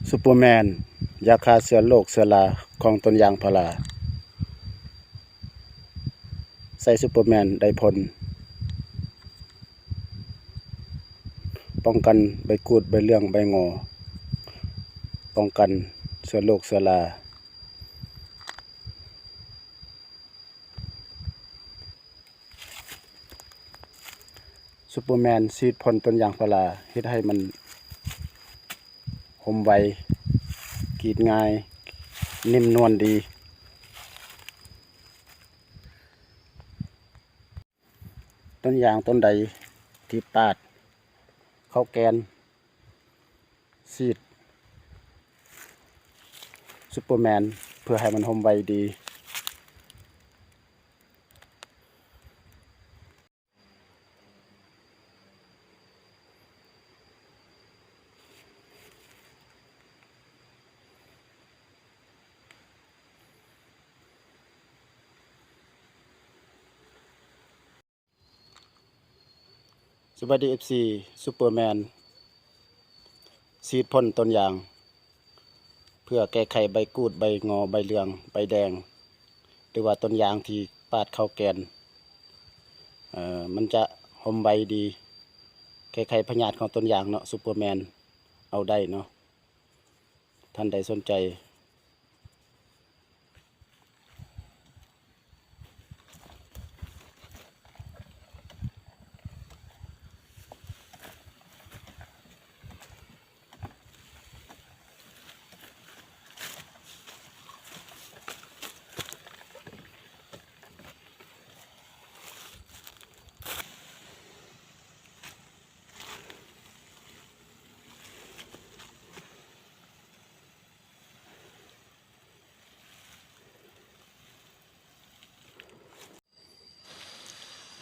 ซูเปอร์แมนยาฆ่าเชื้อโรคเชื้อราของต้นยางพาราใส่ซูเปอร์แมนได้ผลป้องกันใบกูดใบเหลืองใบงอป้องกันเชื้อโรคเชื้อราซูเปอร์แมนฉีดพ่นต้นยางพาราเฮ็ดให้มันห่มไวกรีดง่ายนิ่มนวลดีต้นยางต้นใดที่ปาดเข้าแกนฉีดซูเปอร์แมนเพื่อให้มันห่มไวดีสวัสดี FC ซูเปอร์แมนฉีดพ่นต้นยางเพื่อแก้ไขใบกูดใบงอใบเหลืองใบแดงหรือว่าต้นยางที่ปาดเข้าแกนมันจะห่มใบดีแก้ไขพยาธิของต้นยางเนาะซูเปอร์แมนเอาได้เนาะท่านใดสนใจ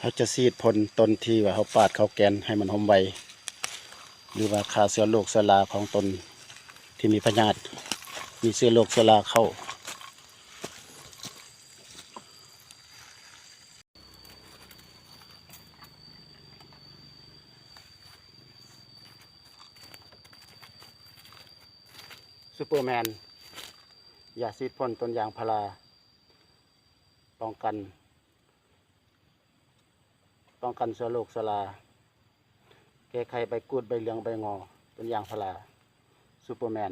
เขาจะฉีดพ่นต้นที่ว่าเขาปาดเข้าแกนให้มันห่มไวหรือว่าฆ่าเชื้อโรคเชื้อราของต้นที่มีพยาธิมีเชื้อโรคเชื้อราเข้าซูเปอร์แมนยาฉีดพ่นต้นยางพาราป้องกันเชื้อโรคเชื้อราแก้ไขใบกูดใบเหลืองใบงอต้นยางพาราซูเปอร์แมน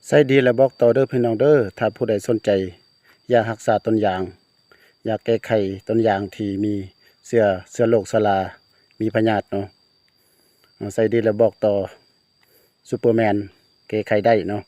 ใส่ดีและบอกต่อเด้อพี่น้องเด้อถ้าผู้ใดสนใจอยากรักษาต้นยางอยากแก้ไขต้นยางที่มีเชื้อโรคเชื้อรามีพยาธิเนาะใส่ดีและบอกต่อซูเปอร์แมนแก้ไขได้เนาะ